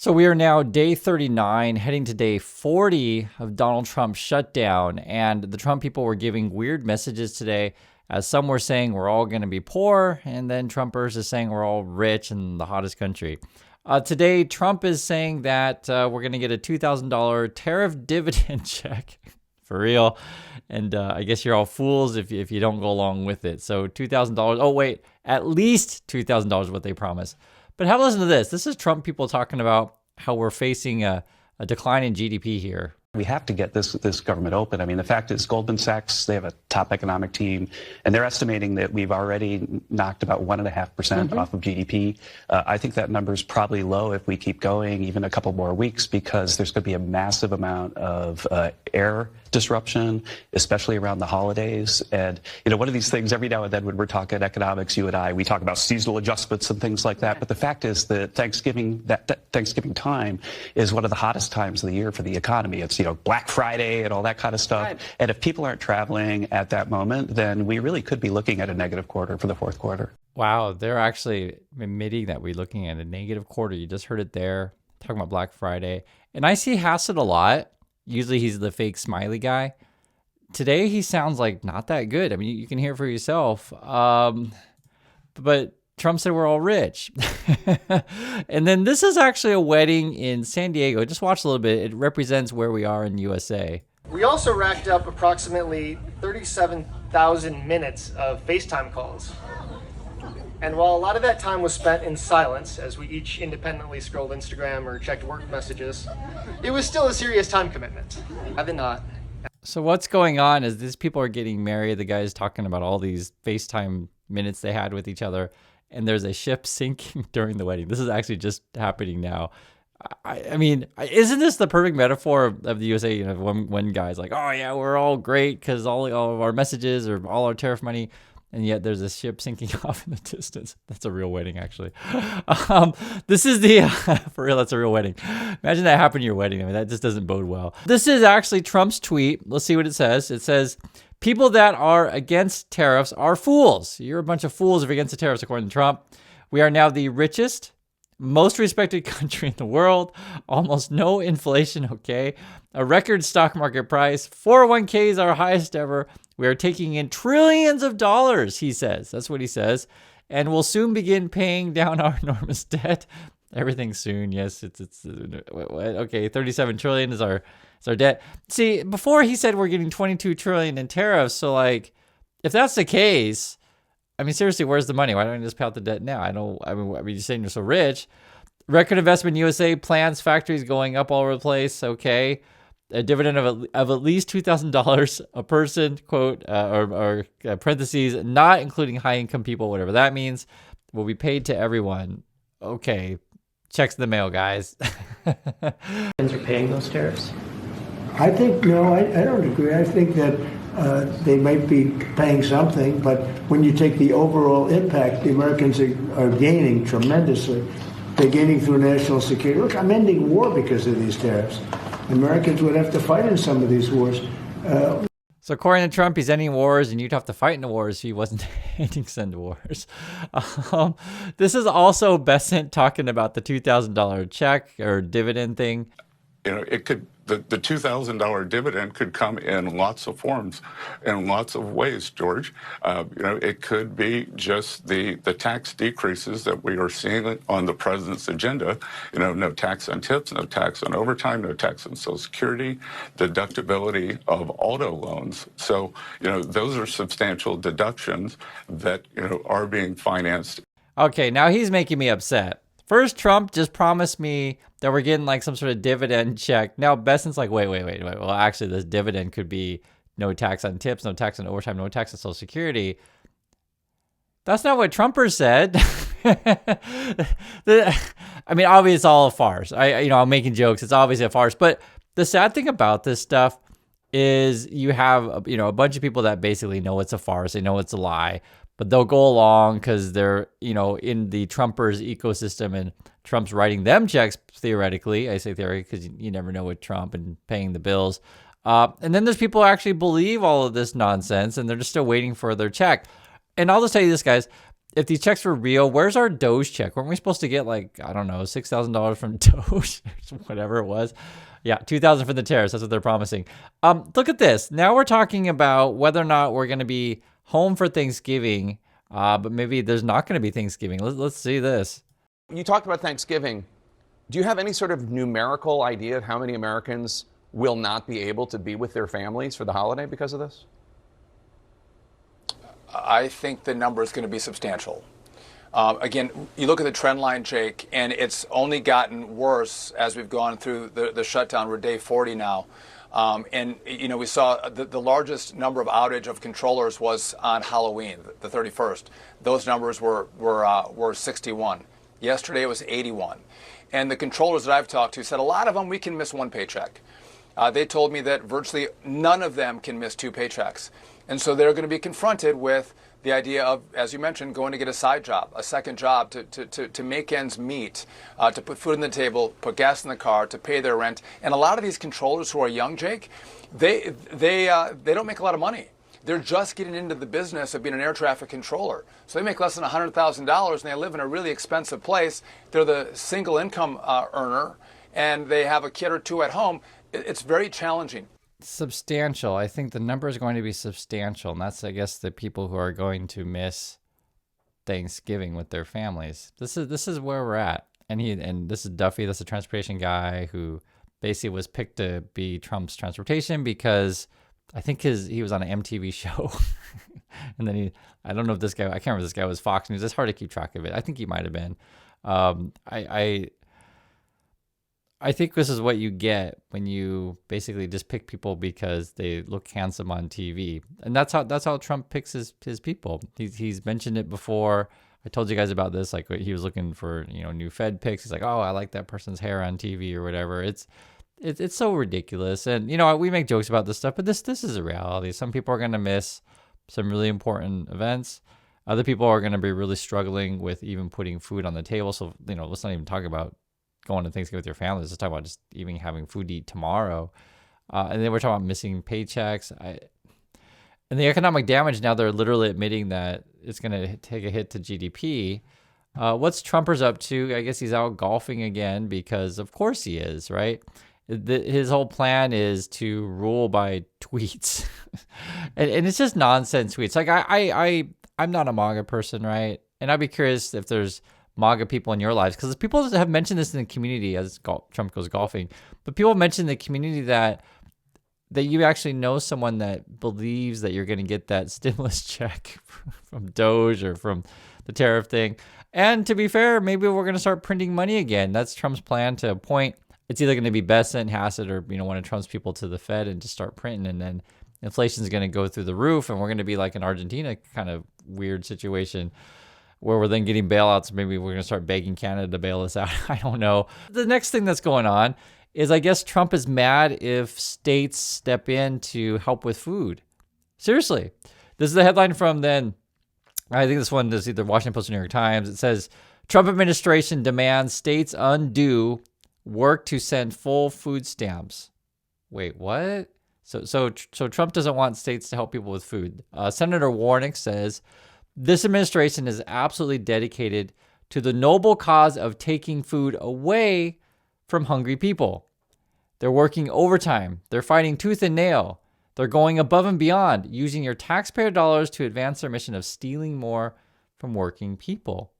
So we are now day 39, heading to day 40 of Donald Trump's shutdown. And the Trump people were giving weird messages today, as some were saying we're all going to be poor, and then Trumpers is saying we're all rich and the hottest country. Today, Trump is saying that we're going to get a $2,000 tariff dividend check. For real. And I guess you're all fools if you don't go along with it. So $2,000. Oh, wait, at least $2,000 what they promise. But have a listen to this. This is Trump people talking about how we're facing a decline in GDP here. We have to get this government open. I mean, the fact is Goldman Sachs, they have a top economic team, and they're estimating that we've already knocked about 1.5% off of GDP. I think that number is probably low if we keep going even a couple more weeks, because there's going to be a massive amount of air disruption, especially around the holidays. And, you know, one of these things, every now and then when we're talking economics, you and I, we talk about seasonal adjustments and things like that. But the fact is that Thanksgiving time is one of the hottest times of the year for the economy. It's, you know, Black Friday and all that kind of stuff. Right. And if people aren't traveling at that moment, then we really could be looking at a negative quarter for the fourth quarter. Wow, they're actually admitting that we're looking at a negative quarter. You just heard it there, talking about Black Friday. And I see Hassett a lot. Usually he's the fake smiley guy. Today he sounds like not that good. I mean, you can hear it for yourself. But Trump said we're all rich. And then this is actually a wedding in San Diego. Just watch a little bit. It represents where we are in USA. We also racked up approximately 37,000 minutes of FaceTime calls. And while a lot of that time was spent in silence, as we each independently scrolled Instagram or checked work messages, it was still a serious time commitment. Rather not. So what's going on is these people are getting married. The guy's talking about all these FaceTime minutes they had with each other, and there's a ship sinking during the wedding. This is actually just happening now. I mean, isn't this the perfect metaphor of the USA? You know, one guy's like, oh yeah, we're all great because all of our messages or all our tariff money, and yet there's a ship sinking off in the distance. That's a real wedding, actually. This is for real, that's a real wedding. Imagine that happened to your wedding. I mean, that just doesn't bode well. This is actually Trump's tweet. Let's see what it says. It says, people that are against tariffs are fools. You're a bunch of fools if you're against the tariffs, according to Trump. We are now the richest, most respected country in the world. Almost no inflation, okay? A record stock market price. 401ks are highest ever. We are taking in trillions of dollars, he says. That's what he says. And we'll soon begin paying down our enormous debt. Everything soon, yes. Okay, 37 trillion is our debt. See, before he said we're getting 22 trillion in tariffs. So like, if that's the case, I mean, seriously, where's the money? Why don't you just pay out the debt now? I mean, you're saying you're so rich. Record investment in USA, plants, factories going up all over the place. Okay. A dividend of at least $2,000 a person, quote, or parentheses, not including high-income people, whatever that means, will be paid to everyone. Okay. Checks in the mail, guys. Are paying those tariffs? I think, no, I don't agree. I think that they might be paying something, but when you take the overall impact, the Americans are gaining tremendously. They're gaining through national security. Look, I'm ending war because of these tariffs. Americans would have to fight in some of these wars. So according to Trump, he's ending wars, and you'd have to fight in the wars if he wasn't ending some wars. This is also Besant talking about the $2,000 check or dividend thing. You know, it could the $2,000 dividend could come in lots of forms, in lots of ways, George. You know, it could be just the tax decreases that we are seeing on the president's agenda. You know, no tax on tips, no tax on overtime, no tax on Social Security, deductibility of auto loans. So, you know, those are substantial deductions that, you know, are being financed. Okay, now he's making me upset. First, Trump just promised me that we're getting like some sort of dividend check. Now, Besson's like, wait. Well, actually, this dividend could be no tax on tips, no tax on overtime, no tax on Social Security. That's not what Trumpers said. I mean, obviously, it's all a farce. I'm making jokes. It's obviously a farce. But the sad thing about this stuff is you have, a bunch of people that basically know it's a farce. They know it's a lie. But they'll go along because they're, in the Trumpers ecosystem, and Trump's writing them checks, theoretically. I say theoretically because you never know with Trump and paying the bills. And then there's people who actually believe all of this nonsense, and they're just still waiting for their check. And I'll just tell you this, guys. if these checks were real, where's our Doge check? Weren't we supposed to get like, I don't know, $6,000 from Doge, whatever it was? Yeah, $2,000 for the tariffs. That's what they're promising. Look at this. Now we're talking about whether or not we're going to be home for Thanksgiving, but maybe there's not going to be Thanksgiving. Let's see this. You talked about Thanksgiving. Do you have any sort of numerical idea of how many Americans will not be able to be with their families for the holiday because of this? I think the number is going to be substantial. Again, you look at the trend line, Jake, and it's only gotten worse as we've gone through the shutdown. We're day 40 now. And, you know, we saw the largest number of outage of controllers was on Halloween, the 31st. Those numbers were 61. Yesterday it was 81. And the controllers that I've talked to said a lot of them, we can miss one paycheck. They told me that virtually none of them can miss two paychecks. And so they're going to be confronted with the idea of, as you mentioned, going to get a side job, a second job to make ends meet, to put food on the table, put gas in the car, to pay their rent. And a lot of these controllers who are young, Jake, they don't make a lot of money. They're just getting into the business of being an air traffic controller. So they make less than $100,000 and they live in a really expensive place. They're the single income earner and they have a kid or two at home. It's very challenging. Substantial. I think the number is going to be substantial, and that's, I guess, the people who are going to miss Thanksgiving with their families. This is where we're at. And this is Duffy, that's a transportation guy who basically was picked to be Trump's transportation because I think he was on an MTV show. And then I don't know if this guy, I can't remember if this guy was Fox News. It's hard to keep track of it. I think he might have been. I think this is what you get when you basically just pick people because they look handsome on TV. And that's how Trump picks his people. He's mentioned it before. I told you guys about this. Like, he was looking for, new Fed picks. He's like, oh, I like that person's hair on TV or whatever. It's so ridiculous. And, we make jokes about this stuff, but this is a reality. Some people are going to miss some really important events. Other people are going to be really struggling with even putting food on the table. So, let's not even talk about going to Thanksgiving with your family. Let's talk about just even having food to eat tomorrow. And then we're talking about missing paychecks. And the economic damage, now they're literally admitting that it's going to take a hit to GDP. What's Trumpers up to? I guess he's out golfing again because of course he is, right? His whole plan is to rule by tweets. and it's just nonsense tweets. Like I'm not a MAGA person, right? And I'd be curious if there's MAGA people in your lives, because people have mentioned this in the community as Trump goes golfing, but people mention in the community that you actually know someone that believes that you're going to get that stimulus check from Doge or from the tariff thing. And to be fair, maybe we're going to start printing money again. That's Trump's plan to appoint. It's either going to be Bessent, Hassett, or one of Trump's people to the Fed and just start printing, and then inflation is going to go through the roof, and we're going to be like an Argentina kind of weird situation where we're then getting bailouts. Maybe we're going to start begging Canada to bail us out. I don't know. The next thing that's going on is, I guess Trump is mad if states step in to help with food. Seriously. This is the headline from then. I think this one is either Washington Post or New York Times. It says, Trump administration demands states undo work to send full food stamps. Wait, what? So Trump doesn't want states to help people with food. Senator Warnock says, this administration is absolutely dedicated to the noble cause of taking food away from hungry people. They're working overtime. They're fighting tooth and nail. They're going above and beyond, using your taxpayer dollars to advance their mission of stealing more from working people.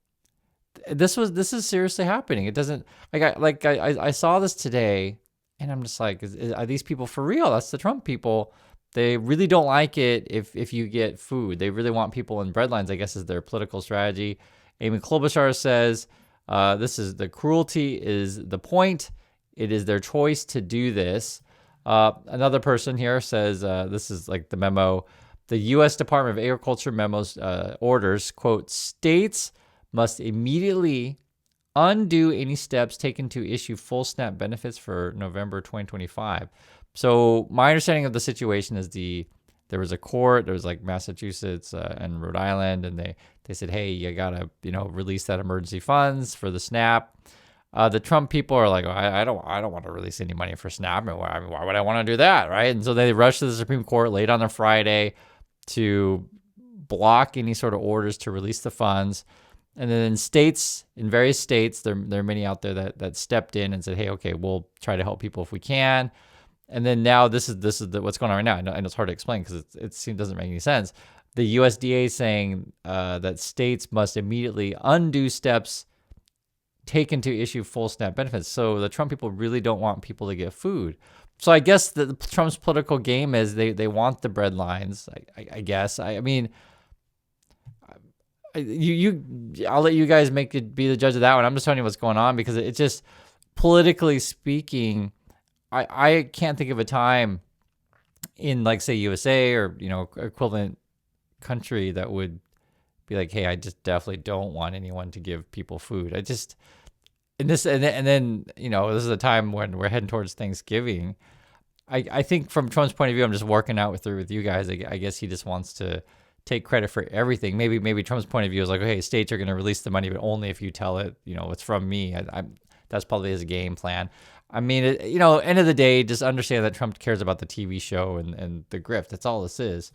This is seriously happening. It doesn't I saw this today, and I'm just like, are these people for real? That's the Trump people. They really don't like it if you get food. They really want people in breadlines, I guess, is their political strategy. Amy Klobuchar says, this is the cruelty is the point. It is their choice to do this. Another person here says, this is like the memo. The U.S. Department of Agriculture memos orders, quote, states must immediately undo any steps taken to issue full SNAP benefits for November 2025. So my understanding of the situation is there was a court, there was like Massachusetts and Rhode Island, and they said, hey, you gotta release that emergency funds for the SNAP. The Trump people are like, I don't want to release any money for SNAP. Why would I want to do that, right? And so they rushed to the Supreme Court late on a Friday to block any sort of orders to release the funds. And then in various states, there are many out there that stepped in and said, hey, okay, we'll try to help people if we can. And then now this is what's going on right now. And it's hard to explain because it doesn't make any sense. The USDA is saying that states must immediately undo steps taken to issue full SNAP benefits. So the Trump people really don't want people to get food. So I guess Trump's political game is they want the bread lines, I guess. I mean, I'll let you guys be the judge of that one. I'm just telling you what's going on because it just, politically speaking, I can't think of a time in, like, say, USA or, equivalent country that would be like, hey, I just definitely don't want anyone to give people food. And then this is a time when we're heading towards Thanksgiving. I think from Trump's point of view, I'm just working out with you guys. I guess he just wants to take credit for everything. Maybe Trump's point of view is like, okay, states are going to release the money, but only if you tell it, it's from me. That's probably his game plan. I mean, end of the day, just understand that Trump cares about the TV show and the grift. That's all this is.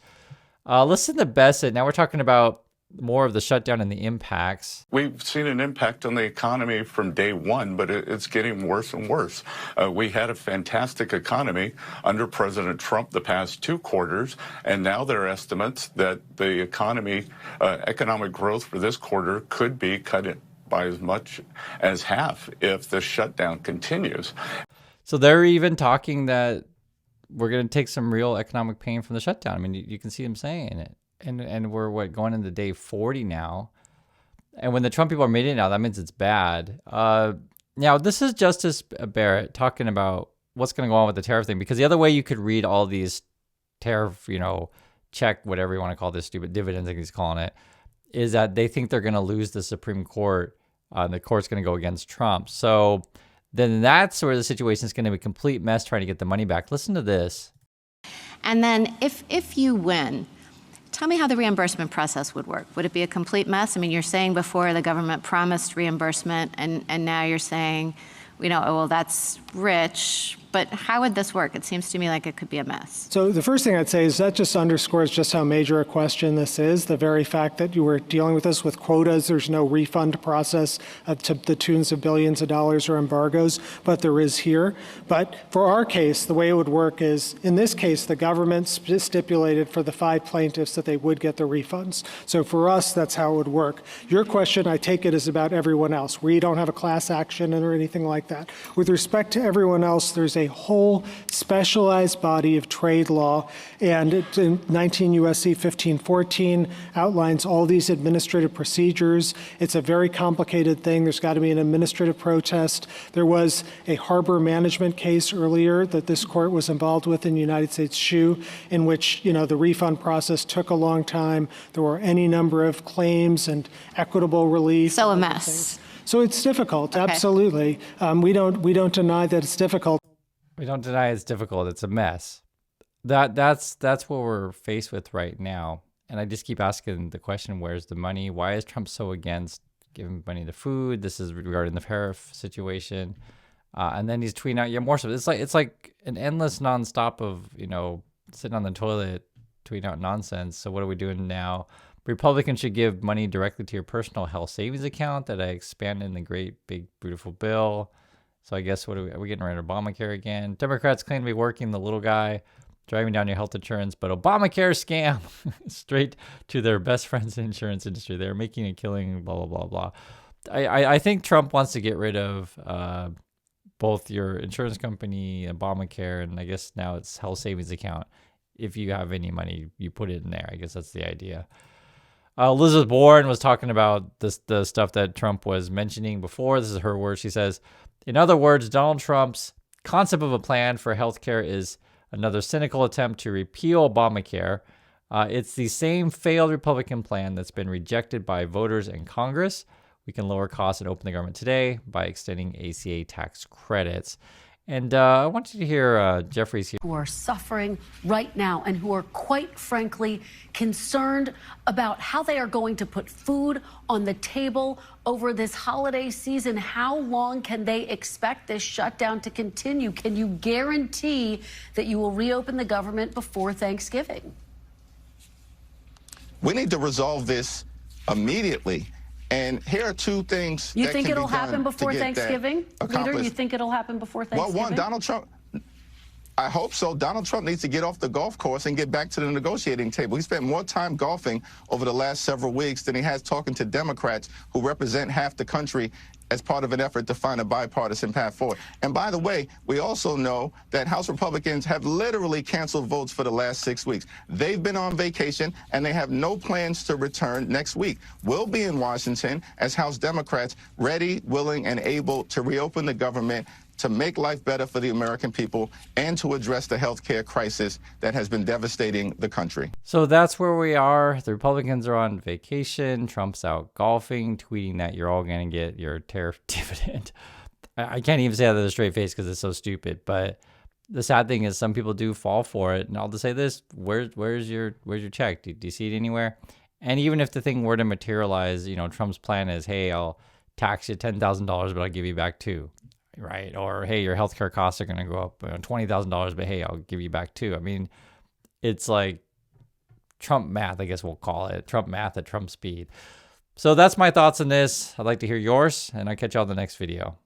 Listen to Bassett. Now we're talking about more of the shutdown and the impacts. We've seen an impact on the economy from day one, but it's getting worse and worse. We had a fantastic economy under President Trump the past 2 quarters, and now there are estimates that the economic growth for this quarter could be cut by as much as half if the shutdown continues. So they're even talking that we're going to take some real economic pain from the shutdown. I mean, you can see them saying it. And we're going into day 40 now. And when the Trump people are making it now, that means it's bad. Now, this is Justice Barrett talking about what's going to go on with the tariff thing, because the other way you could read all these tariff, check, whatever you want to call this stupid dividends, like he's calling it, is that they think they're going to lose the Supreme Court. The court's going to go against Trump. So then that's where the situation is going to be a complete mess trying to get the money back. Listen to this. And then if you win, tell me how the reimbursement process would work. Would it be a complete mess? I mean, you're saying before the government promised reimbursement, and now you're saying, well, that's rich. But how would this work? It seems to me like it could be a mess. So the first thing I'd say is that just underscores just how major a question this is. The very fact that you were dealing with this with quotas, there's no refund process to the tunes of billions of dollars or embargoes, but there is here. But for our case, the way it would work is, in this case, the government stipulated for the 5 plaintiffs that they would get the refunds. So for us, that's how it would work. Your question, I take it, is about everyone else. We don't have a class action or anything like that. With respect to everyone else, there's a whole specialized body of trade law, and it's in 19 U.S.C. 1514 outlines all these administrative procedures. It's a very complicated thing. There's got to be an administrative protest. There was a harbor management case earlier that this court was involved with in the United States Shoe, in which the refund process took a long time. There were any number of claims and equitable relief. So a mess. So it's difficult, okay. Absolutely. We don't deny that it's difficult. We don't deny it's difficult. It's a mess. That's what we're faced with right now. And I just keep asking the question, where's the money? Why is Trump so against giving money to food? This is regarding the tariff situation. And then he's tweeting out more stuff. It's like an endless nonstop of, sitting on the toilet, tweeting out nonsense. So what are we doing now? Republicans should give money directly to your personal health savings account that I expanded in the great, big, beautiful bill. So I guess are we getting rid of Obamacare again? Democrats claim to be working the little guy, driving down your health insurance, but Obamacare scam straight to their best friends in the insurance industry. They're making a killing, blah, blah, blah, blah. I think Trump wants to get rid of both your insurance company, Obamacare, and I guess now it's health savings account. If you have any money, you put it in there. I guess that's the idea. Elizabeth Warren was talking about the stuff that Trump was mentioning before. This is her words. She says, in other words, Donald Trump's concept of a plan for healthcare is another cynical attempt to repeal Obamacare. It's the same failed Republican plan that's been rejected by voters in Congress. We can lower costs and open the government today by extending ACA tax credits. And I want you to hear Jeffrey's here. Who are suffering right now and who are quite frankly concerned about how they are going to put food on the table over this holiday season. How long can they expect this shutdown to continue? Can you guarantee that you will reopen the government before Thanksgiving? We need to resolve this immediately. And here are two things You that think can it'll be done happen before to get that Thanksgiving? Leader, accomplished. you think it'll happen before Thanksgiving? Well, one, Donald Trump, I hope so. Donald Trump needs to get off the golf course and get back to the negotiating table. He spent more time golfing over the last several weeks than he has talking to Democrats who represent half the country as part of an effort to find a bipartisan path forward. And by the way, we also know that House Republicans have literally canceled votes for the last 6 weeks. They've been on vacation, and they have no plans to return next week. We'll be in Washington as House Democrats, ready, willing, and able to reopen the government, to make life better for the American people, and to address the health care crisis that has been devastating the country. So that's where we are. The Republicans are on vacation. Trump's out golfing, tweeting that you're all going to get your tariff dividend. I can't even say that with a straight face because it's so stupid. But the sad thing is some people do fall for it. And I'll just say this, where's your check? Do you see it anywhere? And even if the thing were to materialize, you know, Trump's plan is, hey, I'll tax you $10,000, but I'll give you back $2,000. Right. Or, hey, your healthcare costs are going to go up $20,000, but hey, I'll give you back $2,000. I mean, it's like Trump math, I guess we'll call it. Trump math at Trump speed. So that's my thoughts on this. I'd like to hear yours, and I'll catch you on the next video.